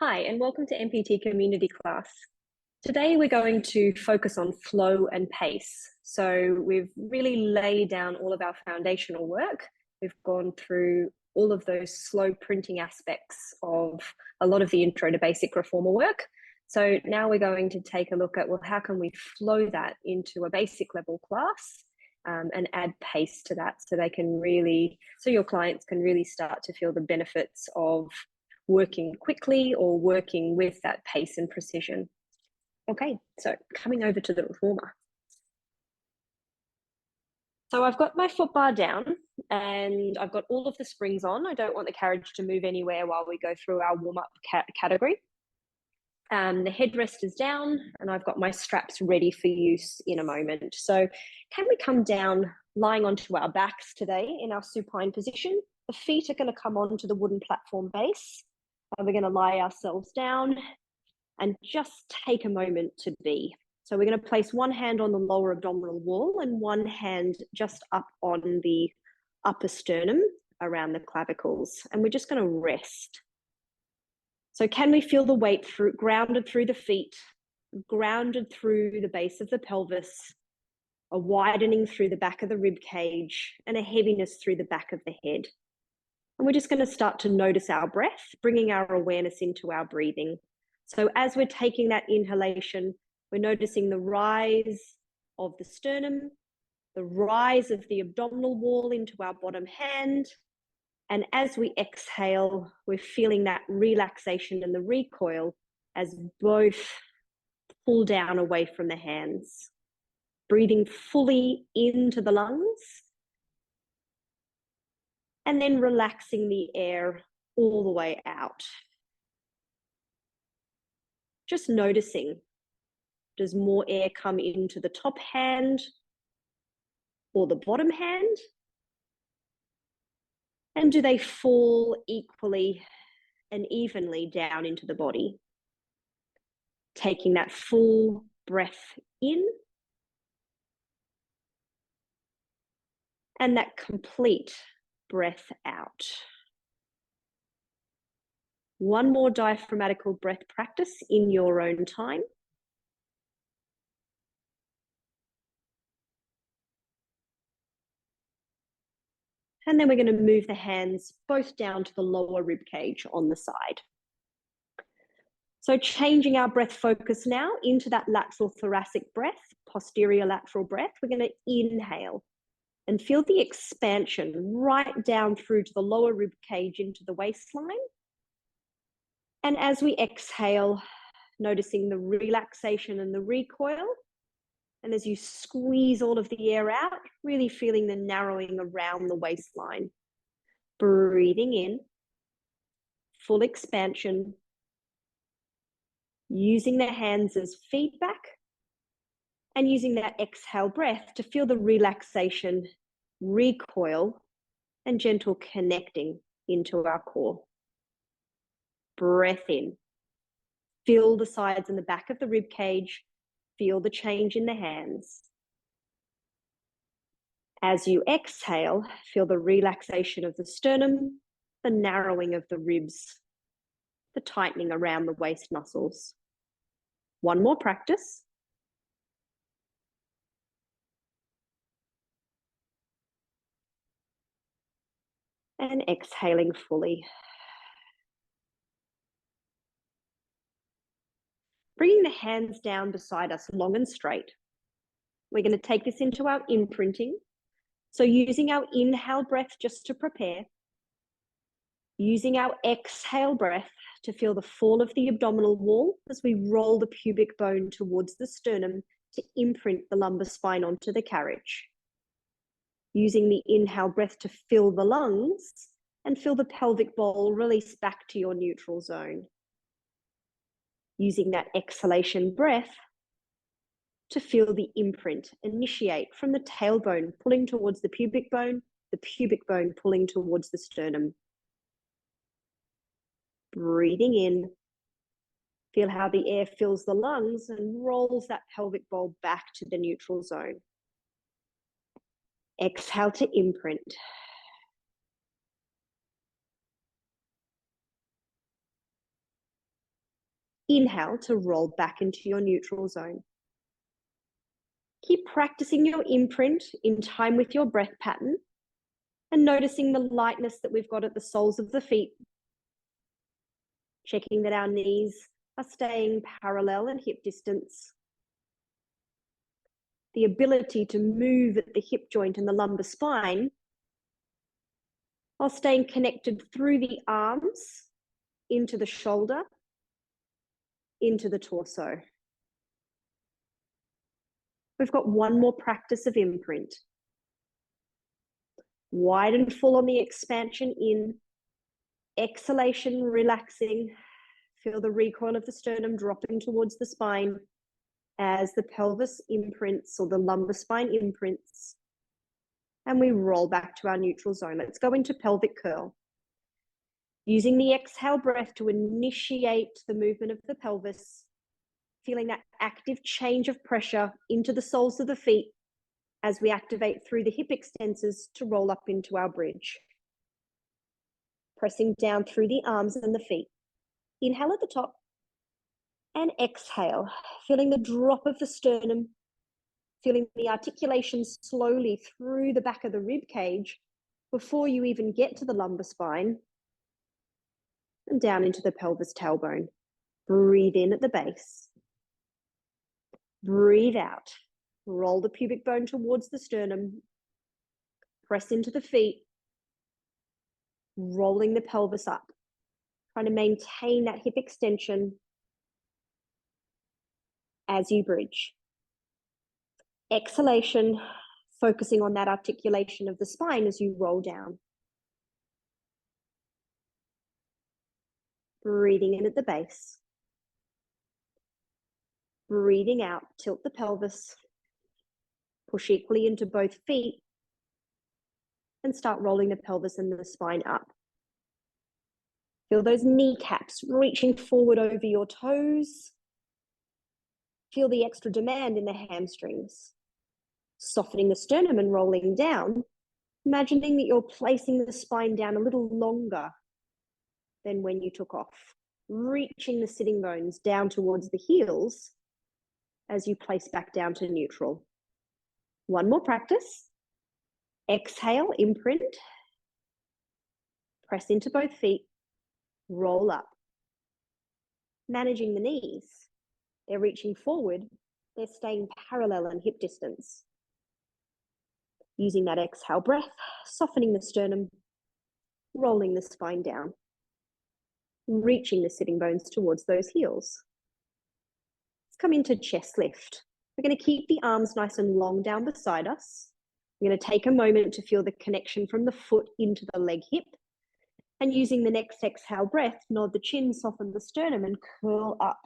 Hi, and welcome to NPT Community Class. Today we're going to focus on flow and pace. So we've really laid down all of our foundational work. We've gone through all of those slow printing aspects of a lot of the intro to basic reformer work. So now we're going to take a look at, well, how can we flow that into a basic level class and add pace to that so your clients can really start to feel the benefits of working quickly or working with that pace and precision. Okay, so coming over to the reformer. So I've got my foot bar down and I've got all of the springs on. I don't want the carriage to move anywhere while we go through our warm-up category. The headrest is down and I've got my straps ready for use in a moment. So can we come down lying onto our backs today in our supine position? The feet are going to come onto the wooden platform base. We're going to lie ourselves down and just take a moment to be. So we're going to place one hand on the lower abdominal wall and one hand just up on the upper sternum around the clavicles. And we're just going to rest. So can we feel the weight grounded through the feet, grounded through the base of the pelvis, a widening through the back of the rib cage, and a heaviness through the back of the head. And we're just going to start to notice our breath, bringing our awareness into our breathing. So as we're taking that inhalation, we're noticing the rise of the sternum, the rise of the abdominal wall into our bottom hand. And as we exhale, we're feeling that relaxation and the recoil as both pull down away from the hands. Breathing fully into the lungs. And then relaxing the air all the way out. Just noticing, does more air come into the top hand or the bottom hand? And do they fall equally and evenly down into the body? Taking that full breath in and that complete breath out. One more diaphragmatical breath practice in your own time. And then we're going to move the hands both down to the lower rib cage on the side. So changing our breath focus now into that lateral thoracic breath, posterior lateral breath. We're going to inhale and feel the expansion right down through to the lower rib cage into the waistline. And as we exhale, noticing the relaxation and the recoil. And as you squeeze all of the air out, really feeling the narrowing around the waistline. Breathing in, full expansion. Using the hands as feedback. And using that exhale breath to feel the relaxation, recoil, and gentle connecting into our core. Breath in. Feel the sides and the back of the rib cage. Feel the change in the hands. As you exhale, feel the relaxation of the sternum, the narrowing of the ribs, the tightening around the waist muscles. One more practice. And exhaling fully. Bringing the hands down beside us, long and straight. We're going to take this into our imprinting. So using our inhale breath just to prepare. Using our exhale breath to feel the fall of the abdominal wall as we roll the pubic bone towards the sternum to imprint the lumbar spine onto the carriage. Using the inhale breath to fill the lungs and feel the pelvic bowl release back to your neutral zone. Using that exhalation breath to feel the imprint initiate from the tailbone pulling towards the pubic bone pulling towards the sternum. Breathing in, feel how the air fills the lungs and rolls that pelvic bowl back to the neutral zone. Exhale to imprint. Inhale to roll back into your neutral zone. Keep practicing your imprint in time with your breath pattern and noticing the lightness that we've got at the soles of the feet. Checking that our knees are staying parallel and hip distance. The ability to move at the hip joint and the lumbar spine while staying connected through the arms, into the shoulder, into the torso. We've got one more practice of imprint. Wide and full on the expansion in, exhalation, relaxing. Feel the recoil of the sternum dropping towards the spine as the pelvis imprints or the lumbar spine imprints. And we roll back to our neutral zone. Let's go into pelvic curl. Using the exhale breath to initiate the movement of the pelvis, feeling that active change of pressure into the soles of the feet as we activate through the hip extensors to roll up into our bridge. Pressing down through the arms and the feet. Inhale at the top and exhale, feeling the drop of the sternum, feeling the articulation slowly through the back of the rib cage before you even get to the lumbar spine and down into the pelvis tailbone. Breathe in at the base. Breathe out. Roll the pubic bone towards the sternum. Press into the feet. Rolling the pelvis up. Trying to maintain that hip extension as you bridge. Exhalation, focusing on that articulation of the spine as you roll down. Breathing in at the base. Breathing out, tilt the pelvis. Push equally into both feet. And start rolling the pelvis and the spine up. Feel those kneecaps reaching forward over your toes. Feel the extra demand in the hamstrings. Softening the sternum and rolling down, imagining that you're placing the spine down a little longer than when you took off, reaching the sitting bones down towards the heels as you place back down to neutral. One more practice. Exhale, imprint. Press into both feet, roll up. Managing the knees. They're reaching forward, they're staying parallel and hip distance. Using that exhale breath, softening the sternum, rolling the spine down, reaching the sitting bones towards those heels. Let's come into chest lift. We're going to keep the arms nice and long down beside us. We're going to take a moment to feel the connection from the foot into the leg hip. And using the next exhale breath, nod the chin, soften the sternum and curl up.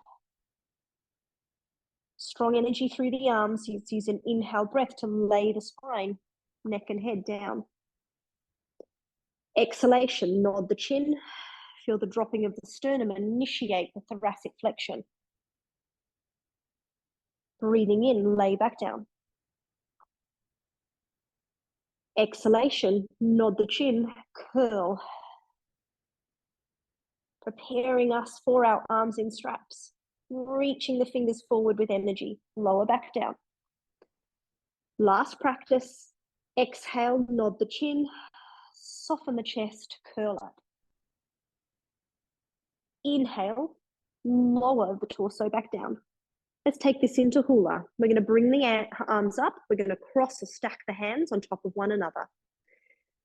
Strong energy through the arms. Use an inhale breath to lay the spine, neck and head down. Exhalation, nod the chin. Feel the dropping of the sternum and initiate the thoracic flexion. Breathing in, lay back down. Exhalation, nod the chin, curl. Preparing us for our arms in straps. Reaching the fingers forward with energy, lower back down. Last practice, exhale, nod the chin, soften the chest, curl up. Inhale, lower the torso back down. Let's take this into hula. We're going to bring the arms up. We're going to cross or stack the hands on top of one another.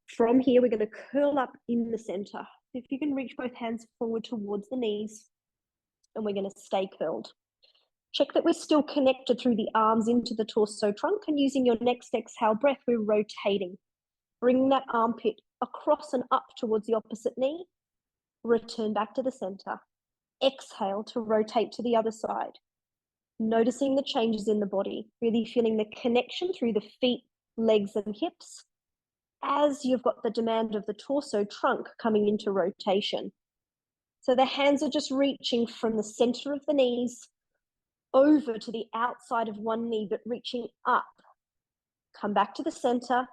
From here, we're going to curl up in the center. If you can reach both hands forward towards the knees, and we're going to stay curled. Check that we're still connected through the arms into the torso trunk, and using your next exhale breath, we're rotating. Bring that armpit across and up towards the opposite knee. Return back to the center. Exhale to rotate to the other side. Noticing the changes in the body, really feeling the connection through the feet, legs, and hips as you've got the demand of the torso trunk coming into rotation. So the hands are just reaching from the center of the knees over to the outside of one knee, but reaching up. Come back to the center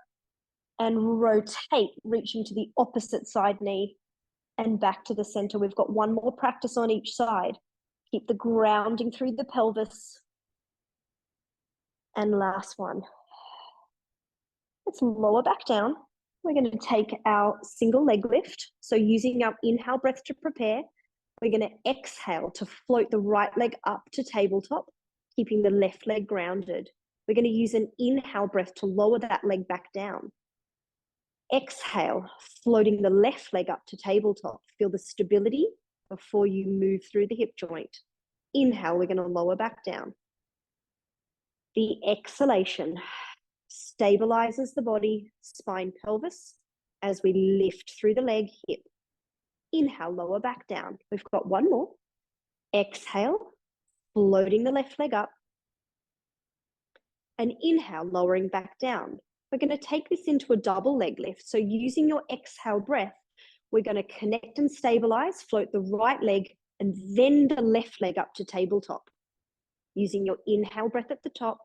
and rotate, reaching to the opposite side knee and back to the center. We've got one more practice on each side. Keep the grounding through the pelvis. And last one. Let's lower back down. We're going to take our single leg lift. So using our inhale breath to prepare, we're going to exhale to float the right leg up to tabletop, keeping the left leg grounded. We're going to use an inhale breath to lower that leg back down. Exhale, floating the left leg up to tabletop. Feel the stability before you move through the hip joint. Inhale, we're going to lower back down. The exhalation stabilizes the body, spine, pelvis, as we lift through the leg, hip. Inhale, lower back down. We've got one more. Exhale, floating the left leg up. And inhale, lowering back down. We're going to take this into a double leg lift. So using your exhale breath, we're going to connect and stabilize, float the right leg and then the left leg up to tabletop. Using your inhale breath at the top,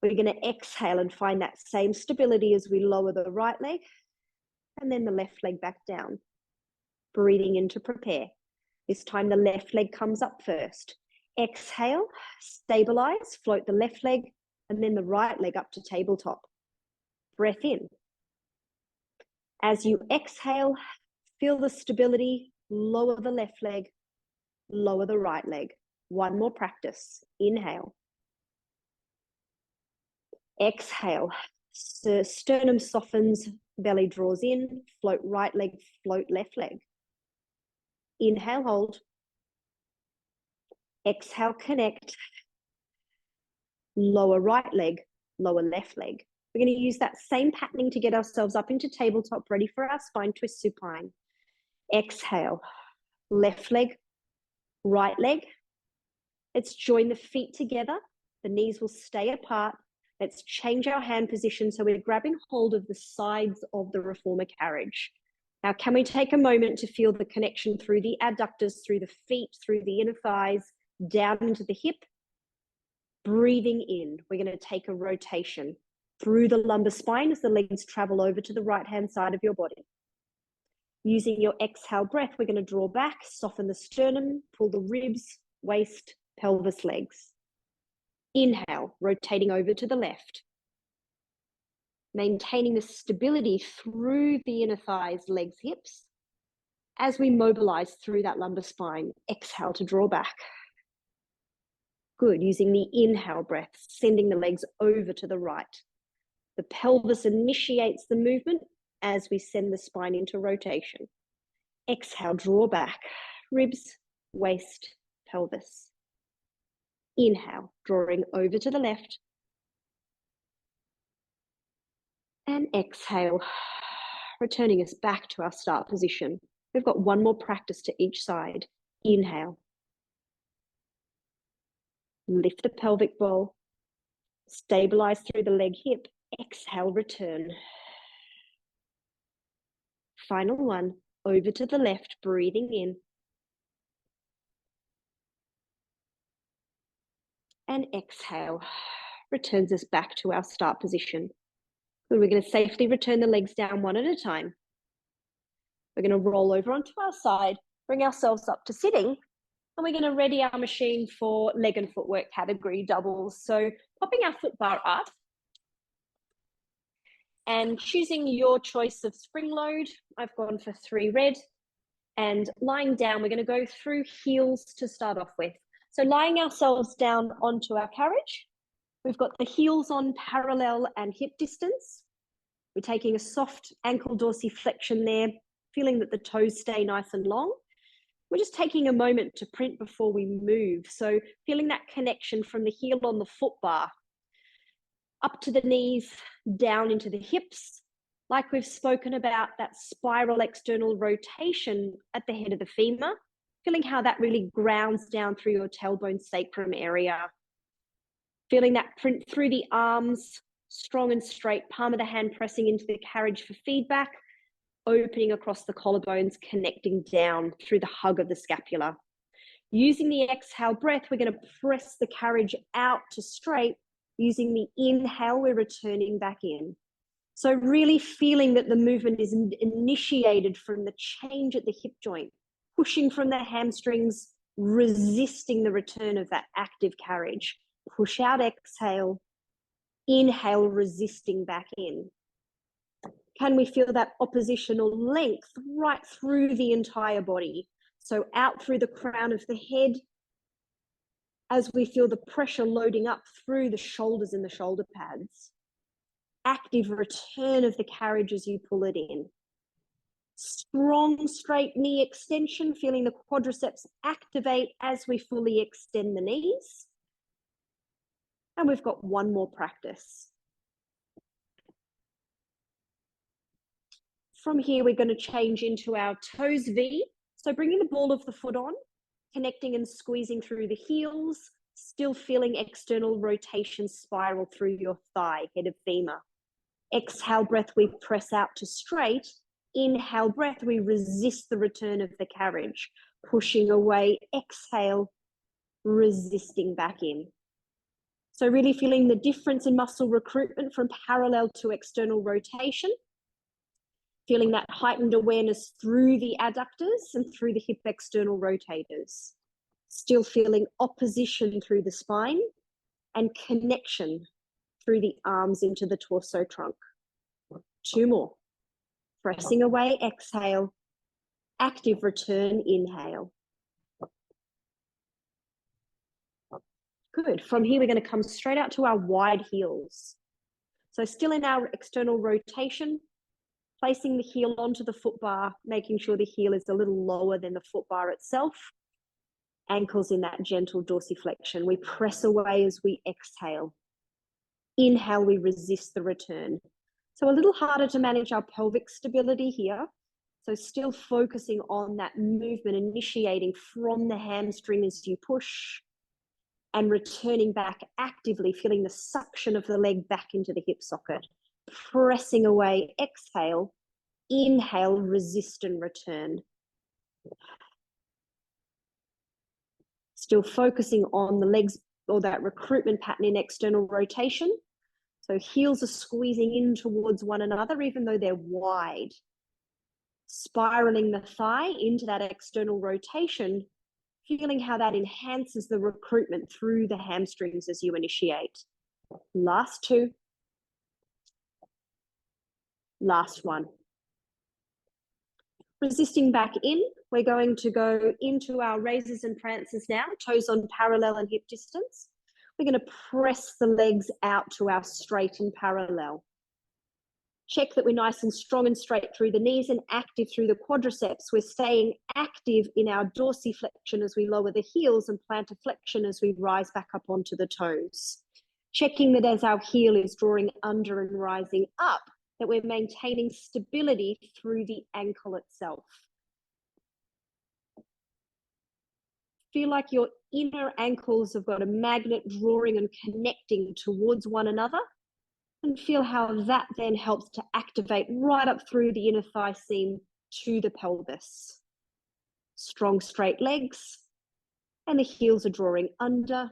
we're going to exhale and find that same stability as we lower the right leg and then the left leg back down. Breathing in to prepare. This time the left leg comes up first. Exhale, stabilize, float the left leg and then the right leg up to tabletop. Breath in. As you exhale, feel the stability, lower the left leg, lower the right leg. One more practice. Inhale. Exhale. Sternum softens, belly draws in, float right leg, float left leg. Inhale, hold. Exhale, connect. Lower right leg, lower left leg. We're going to use that same patterning to get ourselves up into tabletop, ready for our spine twist supine. Exhale, left leg, right leg. Let's join the feet together. The knees will stay apart. Let's change our hand position so we're grabbing hold of the sides of the reformer carriage. Now, can we take a moment to feel the connection through the adductors, through the feet, through the inner thighs, down into the hip? Breathing in, we're going to take a rotation through the lumbar spine as the legs travel over to the right-hand side of your body. Using your exhale breath, we're going to draw back, soften the sternum, pull the ribs, waist, pelvis, legs. Inhale, rotating over to the left. Maintaining the stability through the inner thighs, legs, hips. As we mobilize through that lumbar spine, exhale to draw back. Good, using the inhale breath, sending the legs over to the right. The pelvis initiates the movement as we send the spine into rotation. Exhale, draw back, ribs, waist, pelvis. Inhale, drawing over to the left. And exhale, returning us back to our start position. We've got one more practice to each side. Inhale. Lift the pelvic bowl. Stabilize through the leg hip. Exhale, return. Final one, over to the left, breathing in. And exhale, returns us back to our start position. And we're going to safely return the legs down one at a time. We're going to roll over onto our side, bring ourselves up to sitting, and we're going to ready our machine for leg and footwork category doubles. So popping our foot bar up and choosing your choice of spring load. I've gone for 3 red. And lying down, we're going to go through heels to start off with. So lying ourselves down onto our carriage, we've got the heels on parallel and hip distance. We're taking a soft ankle dorsiflexion there, feeling that the toes stay nice and long. We're just taking a moment to print before we move. So feeling that connection from the heel on the foot bar, up to the knees, down into the hips. Like we've spoken about, that spiral external rotation at the head of the femur, feeling how that really grounds down through your tailbone sacrum area. Feeling that print through the arms, strong and straight, palm of the hand pressing into the carriage for feedback, opening across the collarbones, connecting down through the hug of the scapula. Using the exhale breath, we're going to press the carriage out to straight. Using the inhale, we're returning back in. So really feeling that the movement is initiated from the change at the hip joint, pushing from the hamstrings, resisting the return of that active carriage. Push out, exhale, inhale, resisting back in. Can we feel that oppositional length right through the entire body? So out through the crown of the head, as we feel the pressure loading up through the shoulders and the shoulder pads. Active return of the carriage as you pull it in. Strong straight knee extension, feeling the quadriceps activate as we fully extend the knees. And we've got one more practice. From here, we're going to change into our toes V. So bringing the ball of the foot on, connecting and squeezing through the heels, still feeling external rotation spiral through your thigh, head of femur. Exhale breath, we press out to straight. Inhale breath, we resist the return of the carriage, pushing away. Exhale, resisting back in. So really feeling the difference in muscle recruitment from parallel to external rotation. Feeling that heightened awareness through the adductors and through the hip external rotators. Still feeling opposition through the spine and connection through the arms into the torso trunk. Two more. Pressing away, exhale. Active return, inhale. Good. From here, we're going to come straight out to our wide heels. So still in our external rotation, placing the heel onto the foot bar, making sure the heel is a little lower than the foot bar itself. Ankles in that gentle dorsiflexion. We press away as we exhale. Inhale, we resist the return. So a little harder to manage our pelvic stability here. So still focusing on that movement, initiating from the hamstring as you push and returning back actively, feeling the suction of the leg back into the hip socket. Pressing away, exhale, inhale, resist and return. Still focusing on the legs or that recruitment pattern in external rotation. So heels are squeezing in towards one another, even though they're wide. Spiraling the thigh into that external rotation, feeling how that enhances the recruitment through the hamstrings as you initiate. Last two. Last one. Resisting back in, we're going to go into our raises and prances now, toes on parallel and hip distance. We're going to press the legs out to our straight and parallel. Check that we're nice and strong and straight through the knees and active through the quadriceps. We're staying active in our dorsiflexion as we lower the heels and plantar flexion as we rise back up onto the toes. Checking that as our heel is drawing under and rising up, that we're maintaining stability through the ankle itself. Feel like your inner ankles have got a magnet drawing and connecting towards one another, and feel how that then helps to activate right up through the inner thigh seam to the pelvis. Strong straight legs, and the heels are drawing under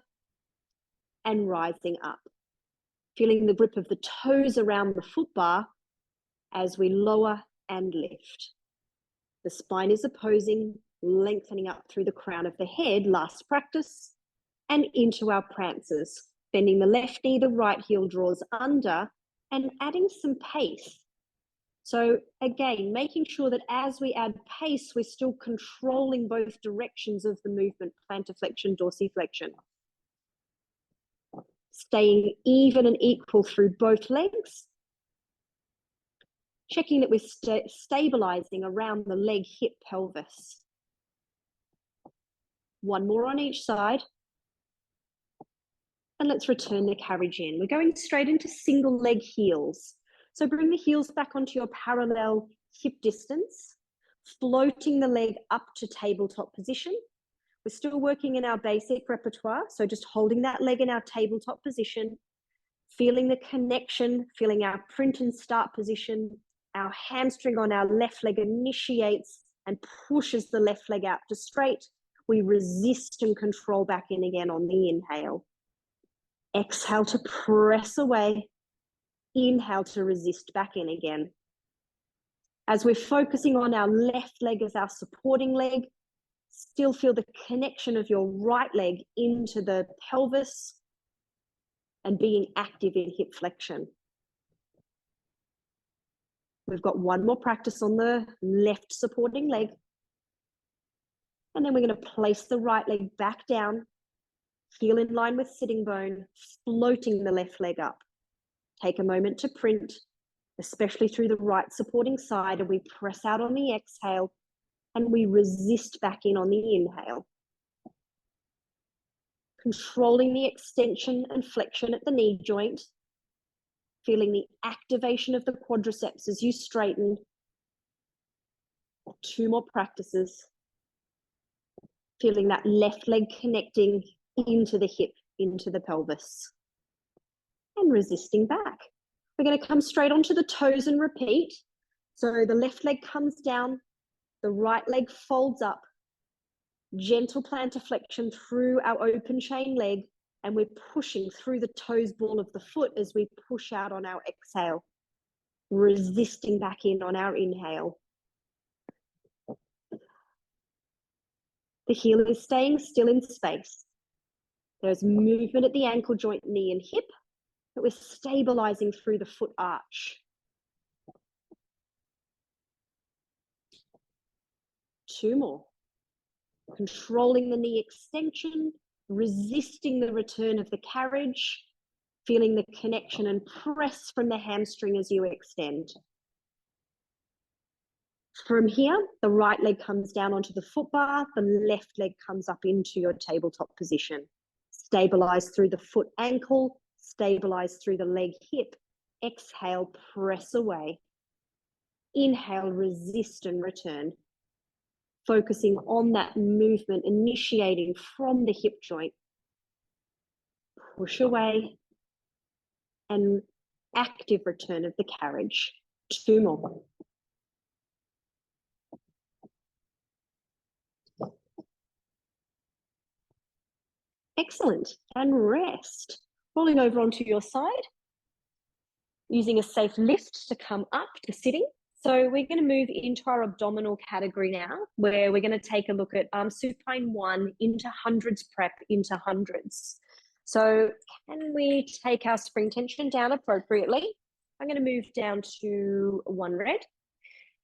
and rising up. Feeling the grip of the toes around the foot bar as we lower and lift. The spine is opposing, lengthening up through the crown of the head, last practice, and into our prances. Bending the left knee, the right heel draws under, and adding some pace. So again, making sure that as we add pace, we're still controlling both directions of the movement, plantar flexion, dorsiflexion. Staying even and equal through both legs. Checking that we're stabilizing around the leg, hip, pelvis. One more on each side. And let's return the carriage in. We're going straight into single leg heels. So bring the heels back onto your parallel hip distance, floating the leg up to tabletop position. We're still working in our basic repertoire, so just holding that leg in our tabletop position, feeling the connection, feeling our print and start position. Our hamstring on our left leg initiates and pushes the left leg out to straight. We resist and control back in again on the inhale. Exhale to press away. Inhale to resist back in again. As we're focusing on our left leg as our supporting leg, Still feel the connection of your right leg into the pelvis and being active in hip flexion. We've got one more practice on the left supporting leg. And then we're going to place the right leg back down, heel in line with sitting bone, floating the left leg up. Take a moment to print, especially through the right supporting side, and we press out on the exhale and we resist back in on the inhale. Controlling the extension and flexion at the knee joint, feeling the activation of the quadriceps as you straighten. 2 more practices. Feeling that left leg connecting into the hip, into the pelvis. And resisting back. We're going to come straight onto the toes and repeat. So the left leg comes down, the right leg folds up, gentle plantar flexion through our open chain leg, and we're pushing through the toes ball of the foot as we push out on our exhale, resisting back in on our inhale. The heel is staying still in space. There's movement at the ankle joint, knee and hip, but we're stabilizing through the foot arch. 2 more. Controlling the knee extension, resisting the return of the carriage, feeling the connection and press from the hamstring as you extend. From here, the right leg comes down onto the foot bar, the left leg comes up into your tabletop position. Stabilize through the foot ankle, stabilize through the leg hip. Exhale, press away. Inhale, resist and return. Focusing on that movement, initiating from the hip joint. Push away and active return of the carriage. 2 more. Excellent. And rest. Rolling over onto your side. Using a safe lift to come up to sitting. So we're going to move into our abdominal category now, where we're going to take a look at supine 1 into hundreds prep into hundreds. So can we take our spring tension down appropriately? I'm going to move down to 1 red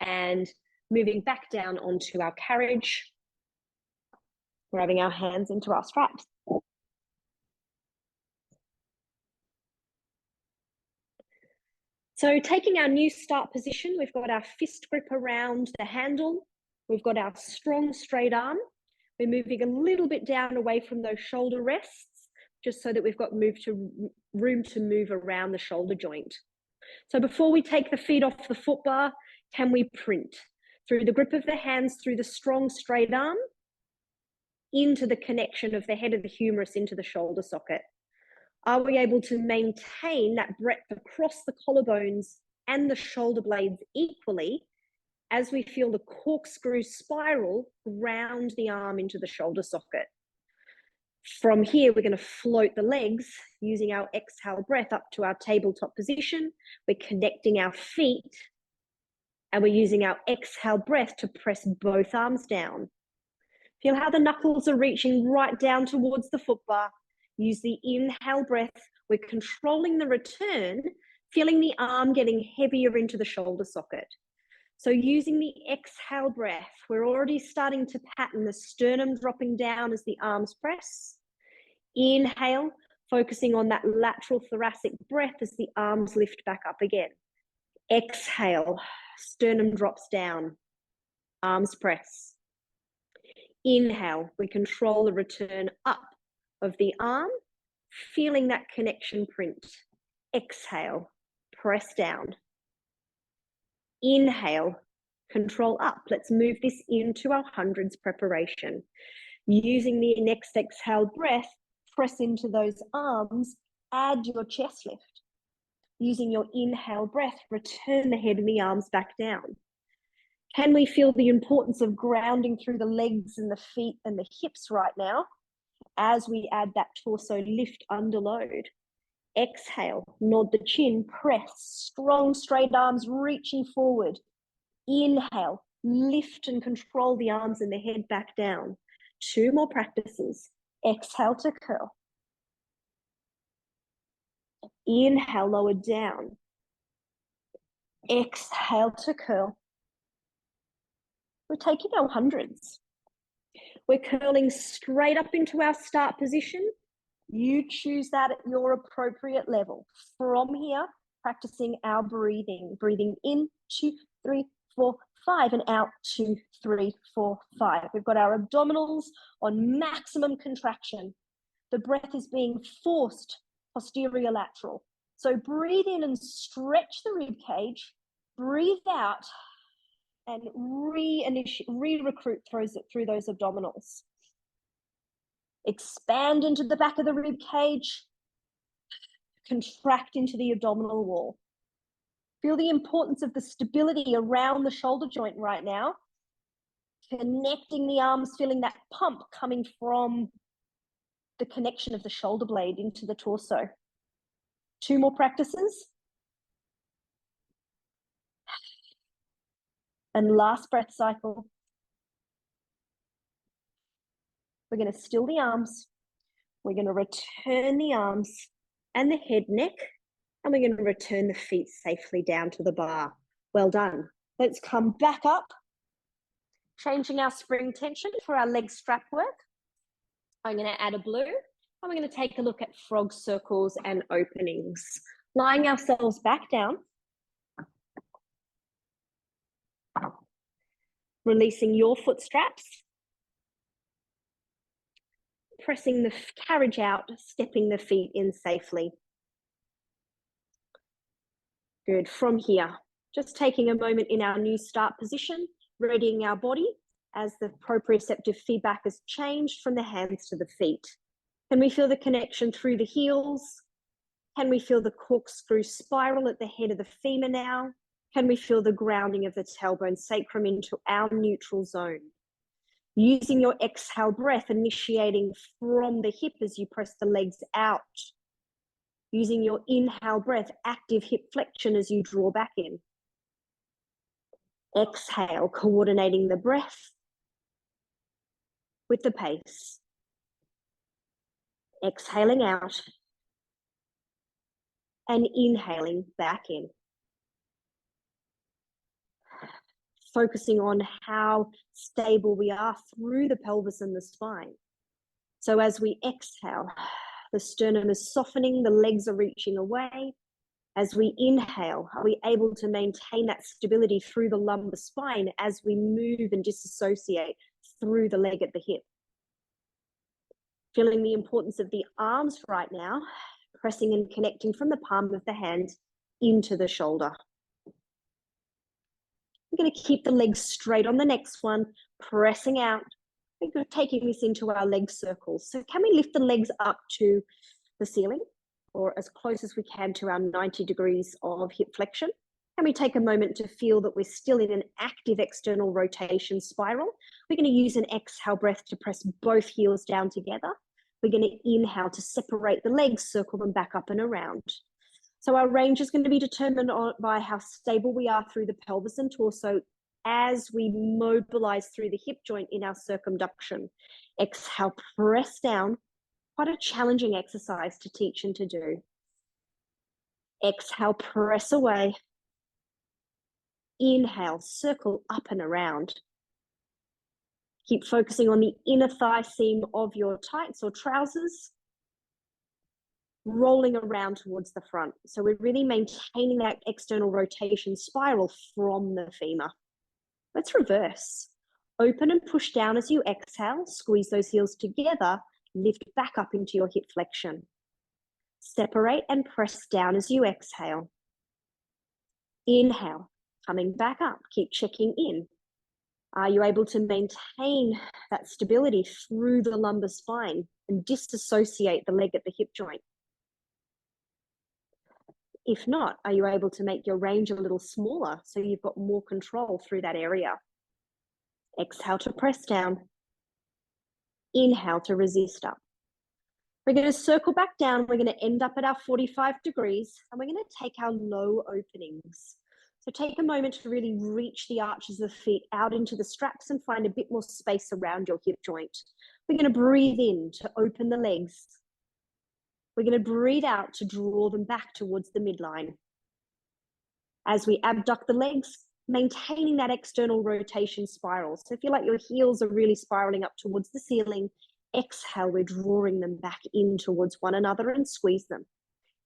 and moving back down onto our carriage, grabbing our hands into our straps. So taking our new start position, we've got our fist grip around the handle. We've got our strong straight arm. We're moving a little bit down away from those shoulder rests, just so that we've got room to move around the shoulder joint. So before we take the feet off the foot bar, can we print through the grip of the hands, through the strong straight arm, into the connection of the head of the humerus into the shoulder socket? Are we able to maintain that breadth across the collarbones and the shoulder blades equally as we feel the corkscrew spiral round the arm into the shoulder socket? From here, we're going to float the legs using our exhale breath up to our tabletop position. We're connecting our feet and we're using our exhale breath to press both arms down. Feel how the knuckles are reaching right down towards the foot bar. Use the inhale breath. We're controlling the return, feeling the arm getting heavier into the shoulder socket. So using the exhale breath, we're already starting to pattern the sternum dropping down as the arms press. Inhale, focusing on that lateral thoracic breath as the arms lift back up again. Exhale, sternum drops down, arms press. Inhale, we control the return up of the arm, feeling that connection print. Exhale, press down. Inhale, control up. Let's move this into our hundreds preparation. Using the next exhale breath, press into those arms, add your chest lift. Using your inhale breath, return the head and the arms back down. Can we feel the importance of grounding through the legs and the feet and the hips right now as we add that torso lift under load? Exhale, nod the chin, press, strong straight arms reaching forward. Inhale, lift and control the arms and the head back down. 2 more practices. Exhale to curl. Inhale, lower down. Exhale to curl. We're taking our hundreds. We're curling straight up into our start position. You choose that at your appropriate level. From here, practicing our breathing. Breathing in, 2, 3, 4, 5, and out, 2, 3, 4, 5. We've got our abdominals on maximum contraction. The breath is being forced posterior lateral. So breathe in and stretch the rib cage. Breathe out and re-recruit through those abdominals. Expand into the back of the rib cage. Contract into the abdominal wall. Feel the importance of the stability around the shoulder joint right now. Connecting the arms, feeling that pump coming from the connection of the shoulder blade into the torso. 2 more practices. And last breath cycle. We're going to still the arms. We're going to return the arms and the head, neck, and we're going to return the feet safely down to the bar. Well done. Let's come back up, changing our spring tension for our leg strap work. I'm going to add a blue, and we're going to take a look at frog circles and openings. Lying ourselves back down. Releasing your foot straps. Pressing the carriage out, stepping the feet in safely. Good. From here, just taking a moment in our new start position, readying our body as the proprioceptive feedback has changed from the hands to the feet. Can we feel the connection through the heels? Can we feel the corkscrew spiral at the head of the femur now? Can we feel the grounding of the tailbone sacrum into our neutral zone? Using your exhale breath, initiating from the hip as you press the legs out. Using your inhale breath, active hip flexion as you draw back in. Exhale, coordinating the breath with the pace. Exhaling out and inhaling back in. Focusing on how stable we are through the pelvis and the spine. So as we exhale, the sternum is softening, the legs are reaching away. As we inhale, are we able to maintain that stability through the lumbar spine as we move and disassociate through the leg at the hip? Feeling the importance of the arms right now, pressing and connecting from the palm of the hand into the shoulder. We're going to keep the legs straight on the next one, pressing out. We're taking this into our leg circles. So can we lift the legs up to the ceiling or as close as we can to our 90 degrees of hip flexion? Can we take a moment to feel that we're still in an active external rotation spiral? We're going to use an exhale breath to press both heels down together. We're going to inhale to separate the legs, circle them back up and around. So our range is going to be determined by how stable we are through the pelvis and torso as we mobilize through the hip joint in our circumduction. Exhale, press down. Quite a challenging exercise to teach and to do. Exhale, press away. Inhale, circle up and around. Keep focusing on the inner thigh seam of your tights or trousers. Rolling around towards the front. So we're really maintaining that external rotation spiral from the femur. Let's reverse. Open and push down as you exhale. Squeeze those heels together. Lift back up into your hip flexion. Separate and press down as you exhale. Inhale, coming back up. Keep checking in. Are you able to maintain that stability through the lumbar spine and disassociate the leg at the hip joint? If not, are you able to make your range a little smaller so you've got more control through that area? Exhale to press down. Inhale to resist up. We're going to circle back down. We're going to end up at our 45 degrees and we're going to take our low openings. So take a moment to really reach the arches of the feet out into the straps and find a bit more space around your hip joint. We're going to breathe in to open the legs. We're going to breathe out to draw them back towards the midline. As we abduct the legs, maintaining that external rotation spiral. So if you like your heels are really spiraling up towards the ceiling, exhale, we're drawing them back in towards one another and squeeze them.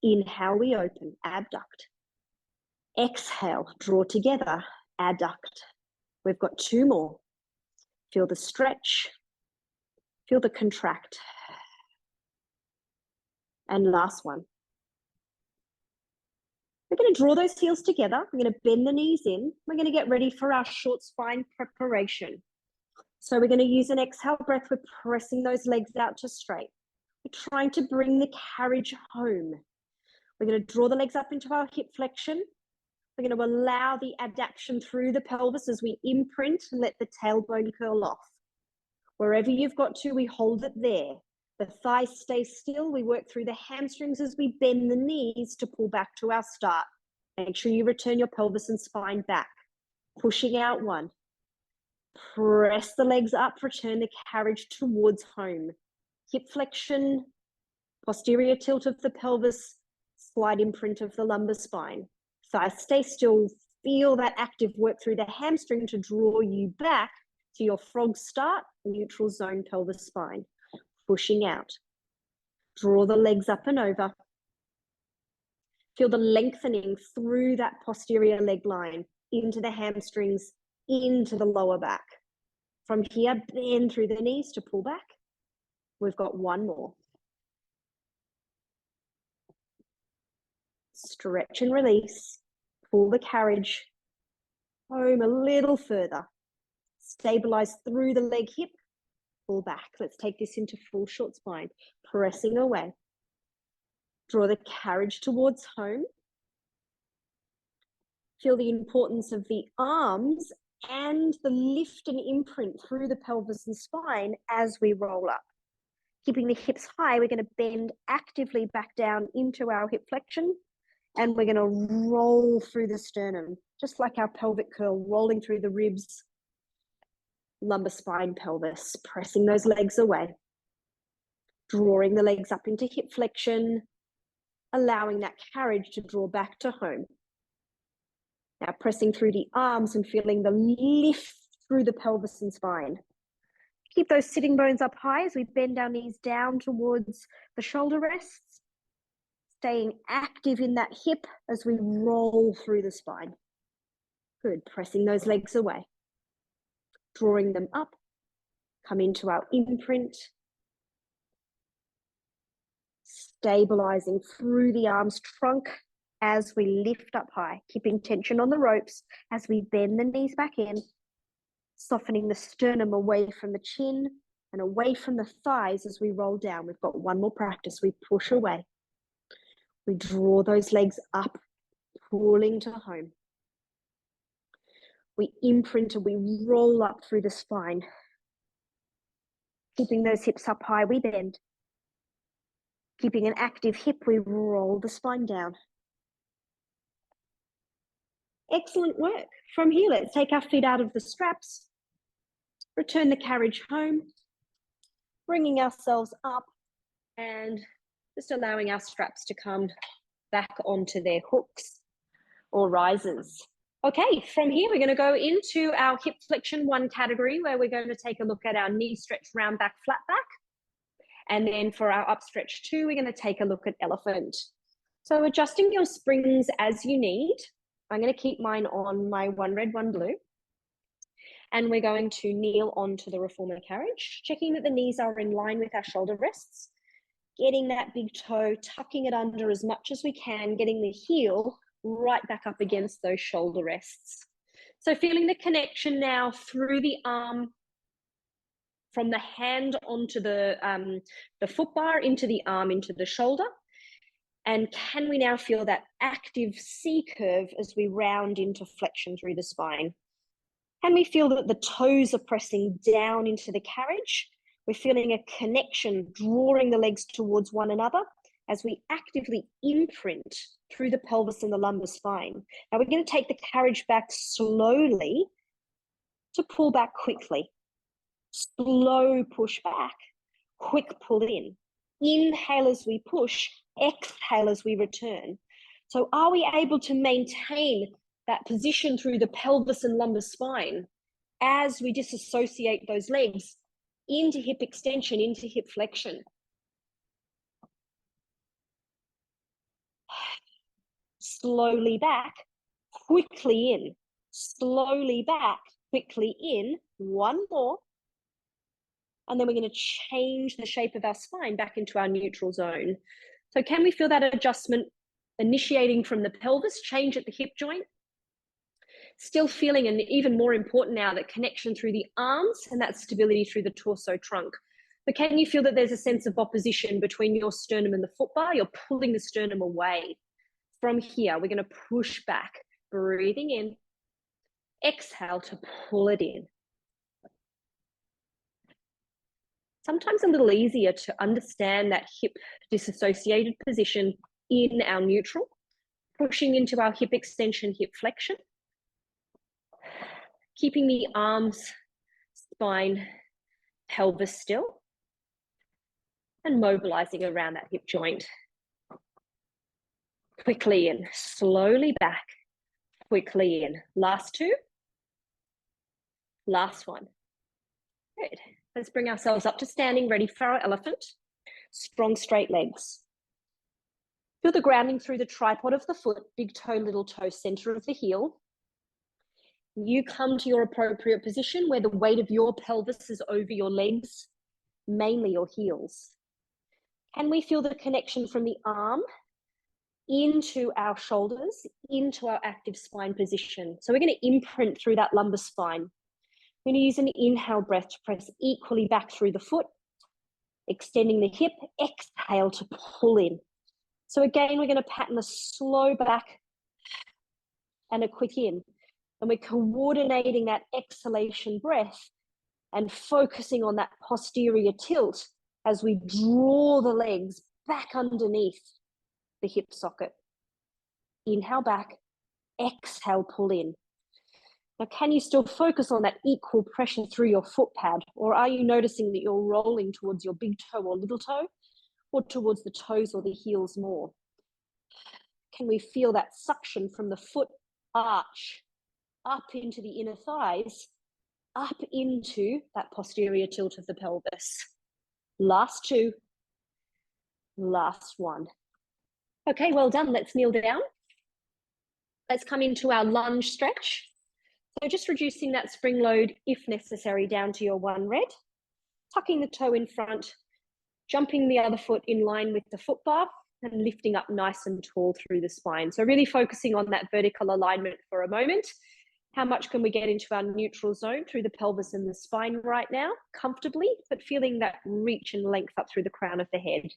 Inhale, we open, abduct. Exhale, draw together, adduct. We've got 2 more. Feel the stretch, feel the contract. And last one. We're going to draw those heels together. We're going to bend the knees in. We're going to get ready for our short spine preparation. So we're going to use an exhale breath. We're pressing those legs out to straight. We're trying to bring the carriage home. We're going to draw the legs up into our hip flexion. We're going to allow the adduction through the pelvis as we imprint and let the tailbone curl off. Wherever you've got to, we hold it there. The thighs stay still. We work through the hamstrings as we bend the knees to pull back to our start. Make sure you return your pelvis and spine back. Pushing out 1. Press the legs up, return the carriage towards home. Hip flexion, posterior tilt of the pelvis, slight imprint of the lumbar spine. Thighs stay still. Feel that active work through the hamstring to draw you back to your frog start, neutral zone pelvis spine. Pushing out. Draw the legs up and over. Feel the lengthening through that posterior leg line, into the hamstrings, into the lower back. From here, bend through the knees to pull back. We've got 1 more. Stretch and release. Pull the carriage home a little further. Stabilize through the leg hip. Pull back. Let's take this into full short spine. Pressing away. Draw the carriage towards home. Feel the importance of the arms and the lift and imprint through the pelvis and spine as we roll up. Keeping the hips high, we're going to bend actively back down into our hip flexion, and we're going to roll through the sternum, just like our pelvic curl, rolling through the ribs, lumbar spine, pelvis, pressing those legs away, drawing the legs up into hip flexion, allowing that carriage to draw back to home. Now pressing through the arms and feeling the lift through the pelvis and spine. Keep those sitting bones up high as we bend our knees down towards the shoulder rests, staying active in that hip as we roll through the spine. Good, pressing those legs away. Drawing them up, come into our imprint, stabilizing through the arms trunk as we lift up high, keeping tension on the ropes as we bend the knees back in, softening the sternum away from the chin and away from the thighs as we roll down. We've got 1 more practice. We push away. We draw those legs up, pulling to home. We imprint and we roll up through the spine. Keeping those hips up high, we bend. Keeping an active hip, we roll the spine down. Excellent work. From here, let's take our feet out of the straps, return the carriage home, bringing ourselves up and just allowing our straps to come back onto their hooks or risers. Okay, from here, we're going to go into our hip flexion 1 category where we're going to take a look at our knee stretch, round back, flat back. And then for our up stretch 2, we're going to take a look at elephant. So adjusting your springs as you need. I'm going to keep mine on my 1 red, 1 blue. And we're going to kneel onto the reformer carriage, checking that the knees are in line with our shoulder rests, getting that big toe, tucking it under as much as we can, getting the heel right back up against those shoulder rests. So feeling the connection now through the arm, from the hand onto the foot bar, into the arm, into the shoulder. And can we now feel that active C curve as we round into flexion through the spine? Can we feel that the toes are pressing down into the carriage? We're feeling a connection, drawing the legs towards one another as we actively imprint through the pelvis and the lumbar spine. Now we're going to take the carriage back slowly to pull back quickly. Slow push back, quick pull in. Inhale as we push, exhale as we return. So are we able to maintain that position through the pelvis and lumbar spine as we disassociate those legs into hip extension, into hip flexion? Slowly back, quickly in. Slowly back, quickly in. One more. And then we're going to change the shape of our spine back into our neutral zone. So can we feel that adjustment initiating from the pelvis, change at the hip joint? Still feeling, and even more important now, that connection through the arms and that stability through the torso trunk. But can you feel that there's a sense of opposition between your sternum and the foot bar? You're pulling the sternum away. From here, we're going to push back, breathing in, exhale to pull it in. Sometimes a little easier to understand that hip disassociated position in our neutral, pushing into our hip extension, hip flexion, keeping the arms, spine, pelvis still, and mobilizing around that hip joint. Quickly in, slowly back, quickly in. Last two. Last one. Good. Let's bring ourselves up to standing, ready for our elephant. Strong, straight legs. Feel the grounding through the tripod of the foot, big toe, little toe, center of the heel. You come to your appropriate position where the weight of your pelvis is over your legs, mainly your heels. Can we feel the connection from the arm into our shoulders, into our active spine position? So we're going to imprint through that lumbar spine. We're going to use an inhale breath to press equally back through the foot, extending the hip, exhale to pull in. So again, we're going to pattern a slow back and a quick in. And we're coordinating that exhalation breath and focusing on that posterior tilt as we draw the legs back underneath the hip socket. Inhale back, exhale, pull in. Now, can you still focus on that equal pressure through your foot pad? Or are you noticing that you're rolling towards your big toe or little toe, or towards the toes or the heels more? Can we feel that suction from the foot arch up into the inner thighs, up into that posterior tilt of the pelvis? Last two. Last one. Okay, well done. Let's kneel down. Let's come into our lunge stretch. So just reducing that spring load, if necessary, down to your one red, tucking the toe in front, jumping the other foot in line with the foot bar, and lifting up nice and tall through the spine. So really focusing on that vertical alignment for a moment. How much can we get into our neutral zone through the pelvis and the spine right now, comfortably, but feeling that reach and length up through the crown of the head.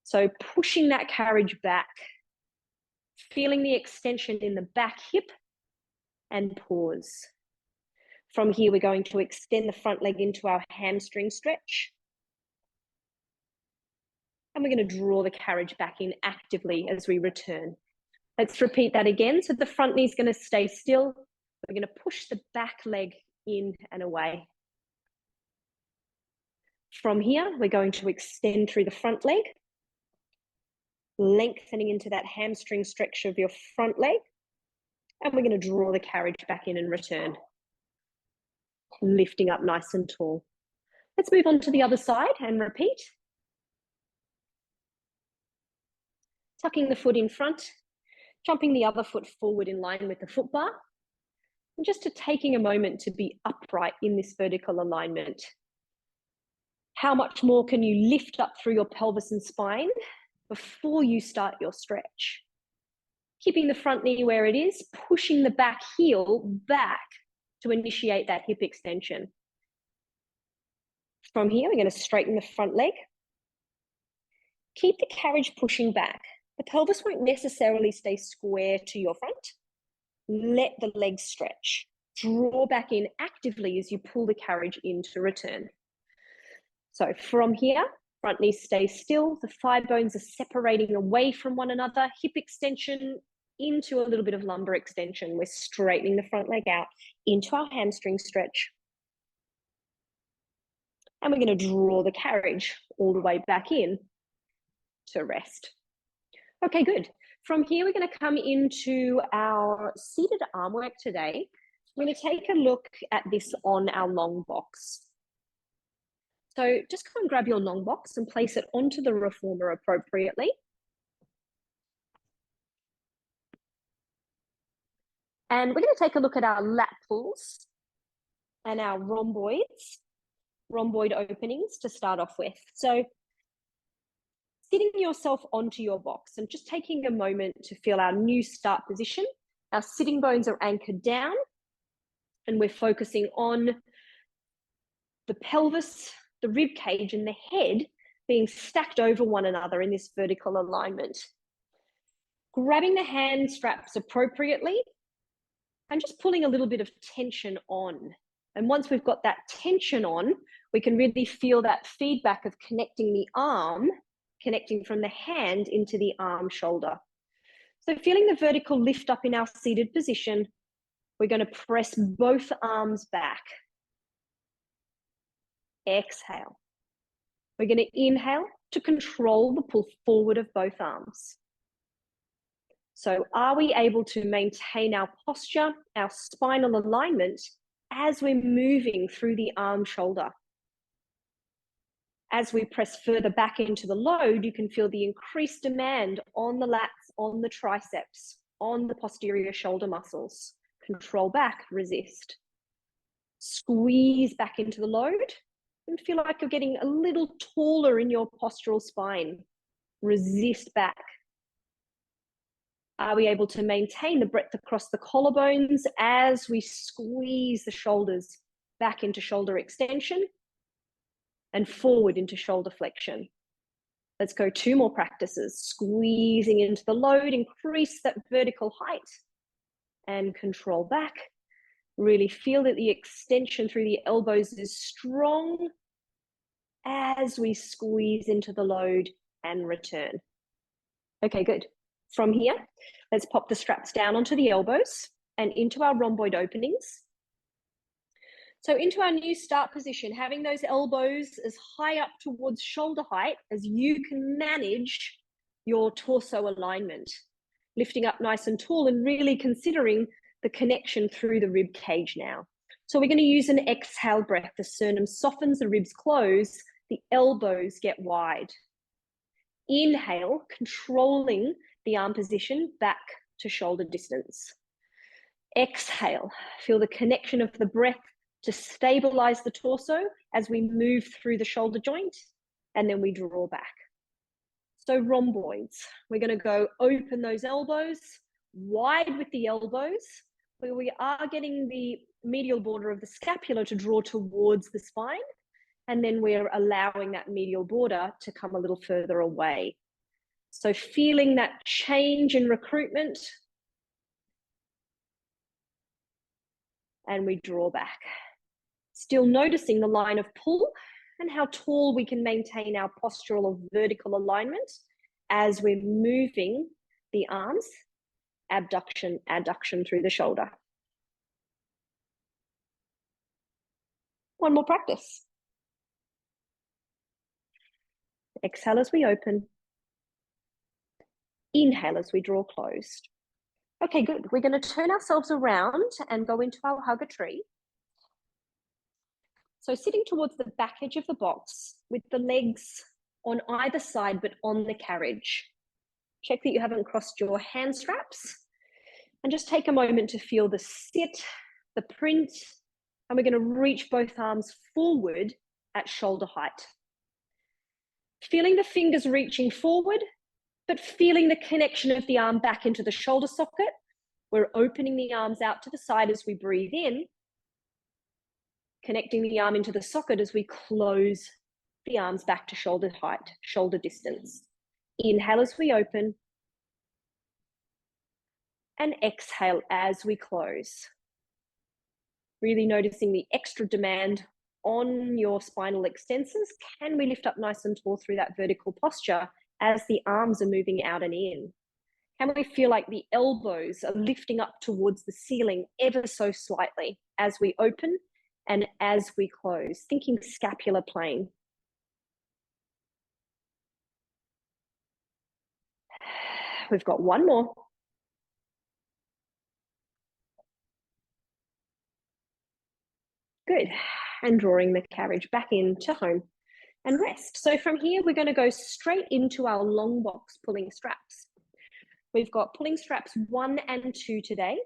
So pushing that carriage back, feeling the extension in the back hip, and pause. From here, we're going to extend the front leg into our hamstring stretch. And we're going to draw the carriage back in actively as we return. Let's repeat that again. So the front knee is going to stay still. We're going to push the back leg in and away. From here, we're going to extend through the front leg, lengthening into that hamstring stretch of your front leg. And we're going to draw the carriage back in and return. Lifting up nice and tall. Let's move on to the other side and repeat. Tucking the foot in front, jumping the other foot forward in line with the foot bar. And just taking a moment to be upright in this vertical alignment. How much more can you lift up through your pelvis and spine before you start your stretch? Keeping the front knee where it is, pushing the back heel back to initiate that hip extension. From here, we're going to straighten the front leg. Keep the carriage pushing back. The pelvis won't necessarily stay square to your front. Let the legs stretch. Draw back in actively as you pull the carriage in to return. So from here, Front knee stays still. The thigh bones are separating away from one another. Hip extension into a little bit of lumbar extension. We're straightening the front leg out into our hamstring stretch. And we're going to draw the carriage all the way back in to rest. Okay, good. From here, we're going to come into our seated arm work today. We're going to take a look at this on our long box. So just go and grab your long box and place it onto the reformer appropriately. And we're going to take a look at our lat pulls and our rhomboid openings to start off with. So sitting yourself onto your box and just taking a moment to feel our new start position. Our sitting bones are anchored down and we're focusing on the pelvis, the rib cage and the head being stacked over one another in this vertical alignment. Grabbing the hand straps appropriately and just pulling a little bit of tension on. And once we've got that tension on, we can really feel that feedback of connecting the arm, connecting from the hand into the arm shoulder. So feeling the vertical lift up in our seated position, we're going to press both arms back. Exhale. We're going to inhale to control the pull forward of both arms. So are we able to maintain our posture, our spinal alignment as we're moving through the arm shoulder? As we press further back into the load, you can feel the increased demand on the lats, on the triceps, on the posterior shoulder muscles. Control back, resist. Squeeze back into the load and feel like you're getting a little taller in your postural spine. Resist back. Are we able to maintain the breadth across the collarbones as we squeeze the shoulders back into shoulder extension and forward into shoulder flexion? Let's go 2 more practices. Squeezing into the load, increase that vertical height and control back. Really feel that the extension through the elbows is strong as we squeeze into the load and return. Okay, good. From here, let's pop the straps down onto the elbows and into our rhomboid openings. So into our new start position, having those elbows as high up towards shoulder height as you can manage your torso alignment. Lifting up nice and tall and really considering the connection through the rib cage now. So we're going to use an exhale breath. The sternum softens, the ribs close, the elbows get wide. Inhale, controlling the arm position back to shoulder distance. Exhale, feel the connection of the breath to stabilize the torso as we move through the shoulder joint, and then we draw back. So rhomboids, we're going to go open those elbows, wide with the elbows, where we are getting the medial border of the scapula to draw towards the spine, and then we're allowing that medial border to come a little further away. So feeling that change in recruitment, and we draw back. Still noticing the line of pull and how tall we can maintain our postural or vertical alignment as we're moving the arms, abduction, adduction through the shoulder. One more practice. Exhale as we open. Inhale as we draw closed. Okay, good. We're going to turn ourselves around and go into our hugger tree. So sitting towards the back edge of the box with the legs on either side, but on the carriage. Check that you haven't crossed your hand straps and just take a moment to feel the sit, the print, and we're going to reach both arms forward at shoulder height. Feeling the fingers reaching forward, but feeling the connection of the arm back into the shoulder socket. We're opening the arms out to the side as we breathe in, connecting the arm into the socket as we close the arms back to shoulder height, shoulder distance. Inhale as we open, and exhale as we close. Really noticing the extra demand on your spinal extensors. Can we lift up nice and tall through that vertical posture as the arms are moving out and in? Can we feel like the elbows are lifting up towards the ceiling ever so slightly as we open and as we close, thinking scapular plane. We've got one more. Good. And drawing the carriage back into home and rest. So from here, we're going to go straight into our long box pulling straps. We've got pulling straps 1 and 2 today.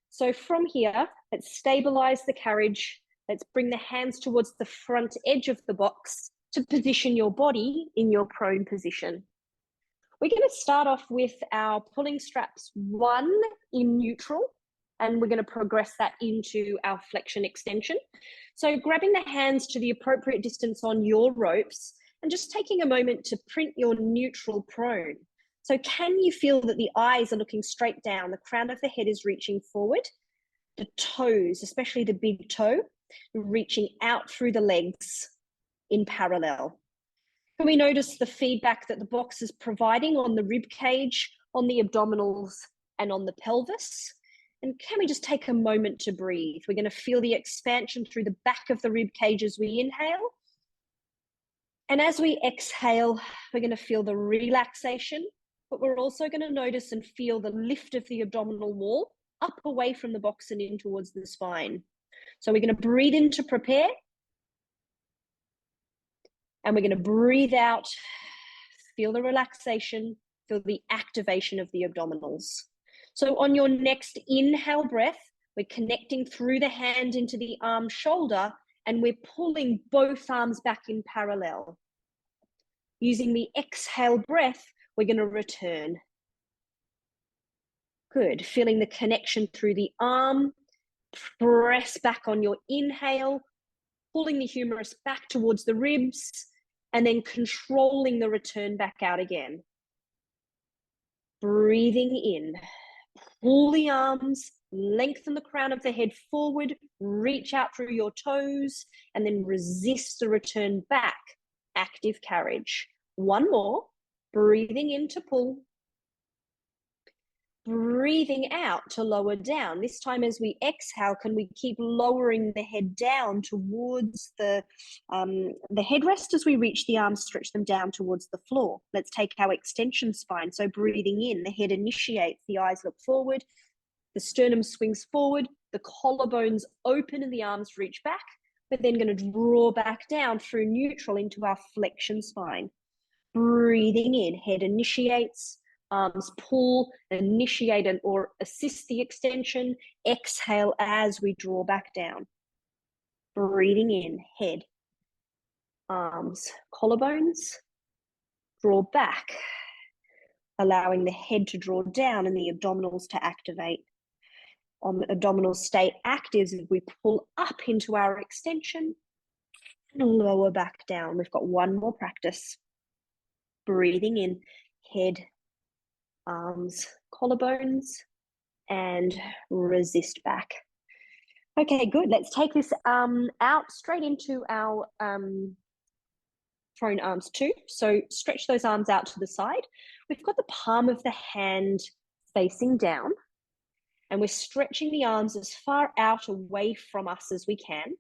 So from here, let's stabilize the carriage. Let's bring the hands towards the front edge of the box to position your body in your prone position. We're going to start off with our pulling straps 1 in neutral, and we're going to progress that into our flexion extension. So grabbing the hands to the appropriate distance on your ropes and just taking a moment to print your neutral prone. So can you feel that the eyes are looking straight down, the crown of the head is reaching forward, the toes, especially the big toe, reaching out through the legs in parallel. Can we notice the feedback that the box is providing on the rib cage, on the abdominals, and on the pelvis? And can we just take a moment to breathe? We're going to feel the expansion through the back of the rib cage as we inhale. And as we exhale, we're going to feel the relaxation, but we're also going to notice and feel the lift of the abdominal wall up away from the box and in towards the spine. So we're going to breathe in to prepare. And we're going to breathe out, feel the relaxation, feel the activation of the abdominals. So on your next inhale breath, we're connecting through the hand into the arm shoulder, and we're pulling both arms back in parallel. Using the exhale breath, we're going to return. Good. Feeling the connection through the arm. Press back on your inhale, pulling the humerus back towards the ribs, and then controlling the return back out again. Breathing in. Pull the arms, lengthen the crown of the head forward, reach out through your toes, and then resist the return back. Active carriage. One more. Breathing in to pull. Breathing out to lower down. This time as we exhale, can we keep lowering the head down towards the headrest as we reach the arms, stretch them down towards the floor. Let's take our extension spine. So breathing in, the head initiates, the eyes look forward, the sternum swings forward, the collarbones open and the arms reach back. We're then going to draw back down through neutral into our flexion spine. Breathing in, head initiates, arms pull, initiate and or assist the extension. Exhale as we draw back down. Breathing in, head, arms, collarbones, draw back, allowing the head to draw down and the abdominals to activate. On the abdominals stay active as we pull up into our extension and lower back down. We've got one more practice. Breathing in, head, arms, collarbones, and resist back. Okay, good. Let's take this out straight into our prone arms too. So stretch those arms out to the side. We've got the palm of the hand facing down, and we're stretching the arms as far out away from us as we can,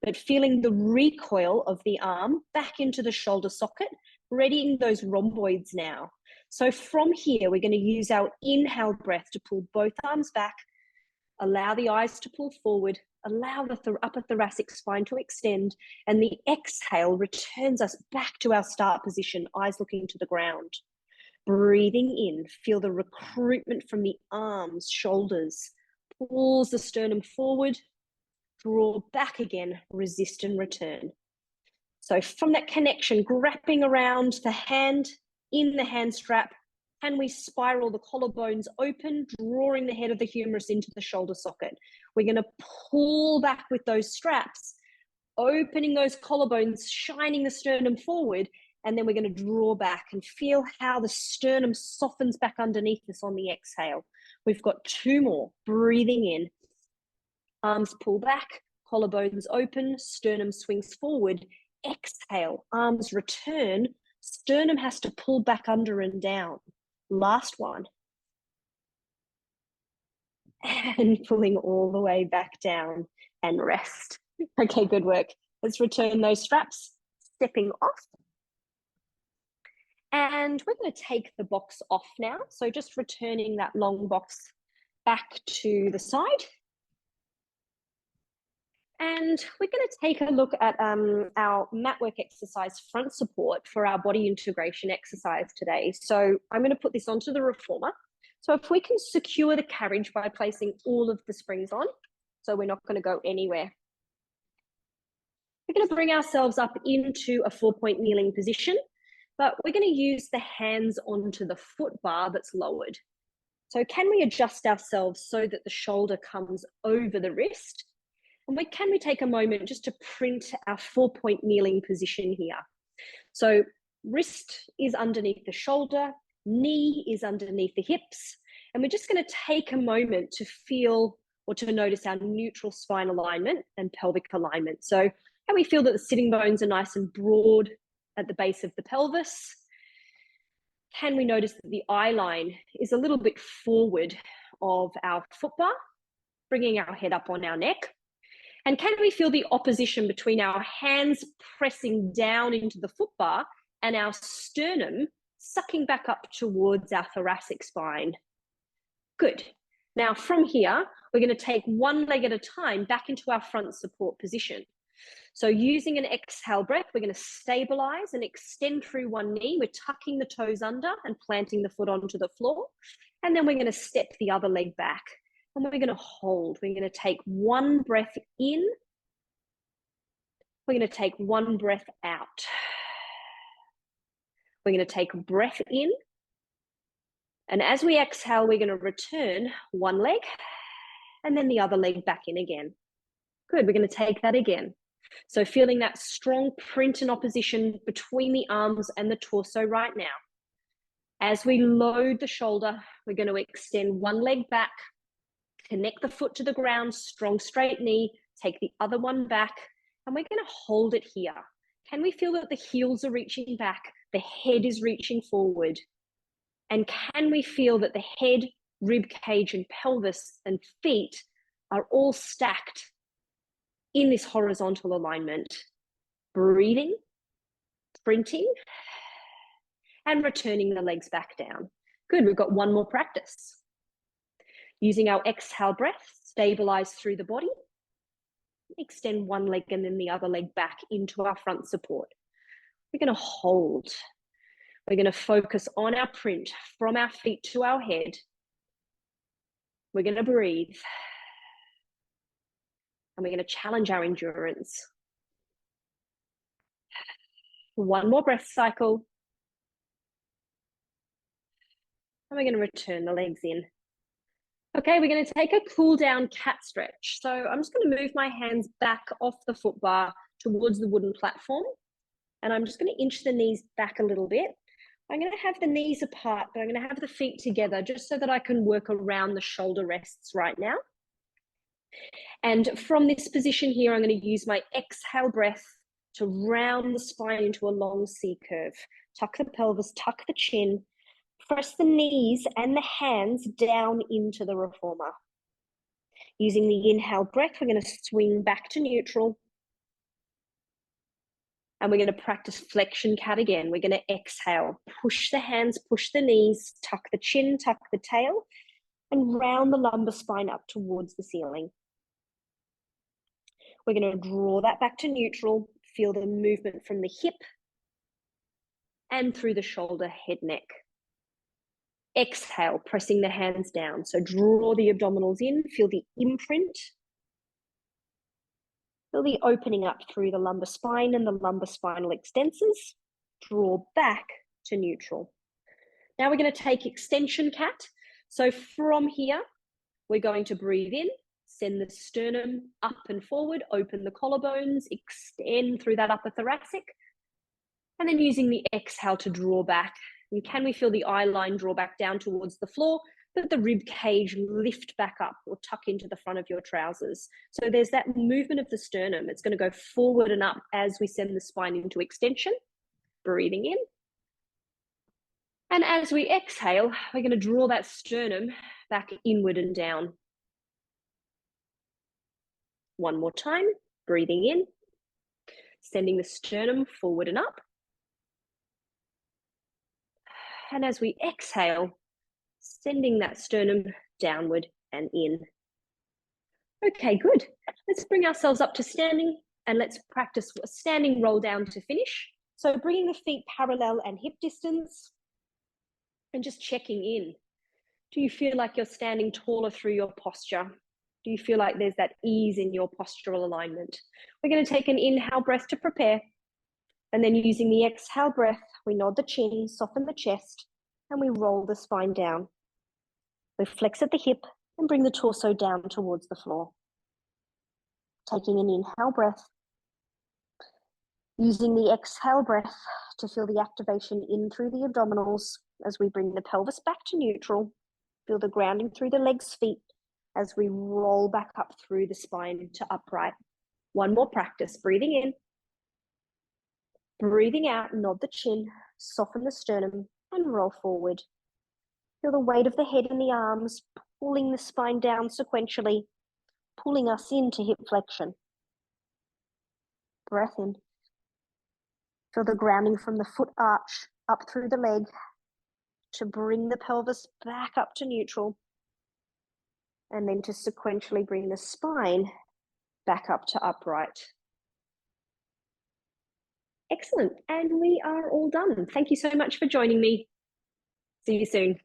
but feeling the recoil of the arm back into the shoulder socket, readying those rhomboids now. So from here, we're going to use our inhale breath to pull both arms back, allow the eyes to pull forward, allow the upper thoracic spine to extend, and the exhale returns us back to our start position, eyes looking to the ground. Breathing in, feel the recruitment from the arms, shoulders, pulls the sternum forward, draw back again, resist and return. So from that connection, grabbing around the hand, in the hand strap, can we spiral the collarbones open, drawing the head of the humerus into the shoulder socket? We're going to pull back with those straps, opening those collarbones, shining the sternum forward, and then we're going to draw back and feel how the sternum softens back underneath us on the exhale. We've got two more. Breathing in, arms pull back, collarbones open, sternum swings forward. Exhale, arms return, sternum has to pull back under and down. Last one. And pulling all the way back down and rest. Okay, good work. Let's return those straps, stepping off. And we're going to take the box off now. So just returning that long box back to the side. And we're going to take a look at our mat work exercise front support for our body integration exercise today. So I'm going to put this onto the reformer. So if we can secure the carriage by placing all of the springs on, so we're not going to go anywhere. We're going to bring ourselves up into a 4-point kneeling position, but we're going to use the hands onto the foot bar that's lowered. So can we adjust ourselves so that the shoulder comes over the wrist? And can we take a moment just to print our 4-point kneeling position here? So wrist is underneath the shoulder, knee is underneath the hips, and we're just going to take a moment to feel or to notice our neutral spine alignment and pelvic alignment. So can we feel that the sitting bones are nice and broad at the base of the pelvis? Can we notice that the eye line is a little bit forward of our foot bar, bringing our head up on our neck? And can we feel the opposition between our hands pressing down into the foot bar and our sternum sucking back up towards our thoracic spine? Good. Now from here, we're going to take one leg at a time back into our front support position. So using an exhale breath, we're going to stabilize and extend through one knee. We're tucking the toes under and planting the foot onto the floor. And then we're going to step the other leg back. And we're going to hold. We're going to take one breath in. We're going to take one breath out. We're going to take a breath in. And as we exhale, we're going to return one leg and then the other leg back in again. Good. We're going to take that again. So feeling that strong print and opposition between the arms and the torso right now. As we load the shoulder, we're going to extend one leg back, connect the foot to the ground, strong straight knee, take the other one back, and we're going to hold it here. Can we feel that the heels are reaching back, the head is reaching forward? And can we feel that the head, rib cage, and pelvis and feet are all stacked in this horizontal alignment? Breathing, printing, and returning the legs back down. Good, we've got one more practice. Using our exhale breath, stabilize through the body. Extend one leg and then the other leg back into our front support. We're going to hold. We're going to focus on our print from our feet to our head. We're going to breathe. And we're going to challenge our endurance. One more breath cycle. And we're going to return the legs in. Okay, we're going to take a cool down cat stretch. So I'm just going to move my hands back off the foot bar towards the wooden platform. And I'm just going to inch the knees back a little bit. I'm going to have the knees apart, but I'm going to have the feet together just so that I can work around the shoulder rests right now. And from this position here, I'm going to use my exhale breath to round the spine into a long C curve. Tuck the pelvis, tuck the chin, press the knees and the hands down into the reformer. Using the inhale breath, we're going to swing back to neutral. And we're going to practice flexion cat again. We're going to exhale, push the hands, push the knees, tuck the chin, tuck the tail, and round the lumbar spine up towards the ceiling. We're going to draw that back to neutral, feel the movement from the hip and through the shoulder, head, neck. Exhale, pressing the hands down. So draw the abdominals in, feel the imprint. Feel the opening up through the lumbar spine and the lumbar spinal extensors. Draw back to neutral. Now we're going to take extension cat. So from here, we're going to breathe in, send the sternum up and forward, open the collarbones, extend through that upper thoracic, and then using the exhale to draw back. And can we feel the eye line draw back down towards the floor, that the rib cage lift back up or tuck into the front of your trousers. So there's that movement of the sternum. It's going to go forward and up as we send the spine into extension. Breathing in. And as we exhale, we're going to draw that sternum back inward and down. One more time, breathing in, sending the sternum forward and up. And as we exhale, sending that sternum downward and in. Okay, good. Let's bring ourselves up to standing and let's practice a standing roll down to finish. So bringing the feet parallel and hip distance and just checking in. Do you feel like you're standing taller through your posture? Do you feel like there's that ease in your postural alignment? We're going to take an inhale breath to prepare. And then using the exhale breath, we nod the chin, soften the chest, and we roll the spine down. We flex at the hip and bring the torso down towards the floor. Taking an inhale breath. Using the exhale breath to feel the activation in through the abdominals as we bring the pelvis back to neutral. Feel the grounding through the legs, feet, as we roll back up through the spine to upright. One more practice, breathing in. Breathing out, nod the chin, soften the sternum, and roll forward. Feel the weight of the head and the arms, pulling the spine down sequentially, pulling us into hip flexion. Breath in. Feel the grounding from the foot arch up through the leg to bring the pelvis back up to neutral. And then to sequentially bring the spine back up to upright. Excellent. And we are all done. Thank you so much for joining me. See you soon.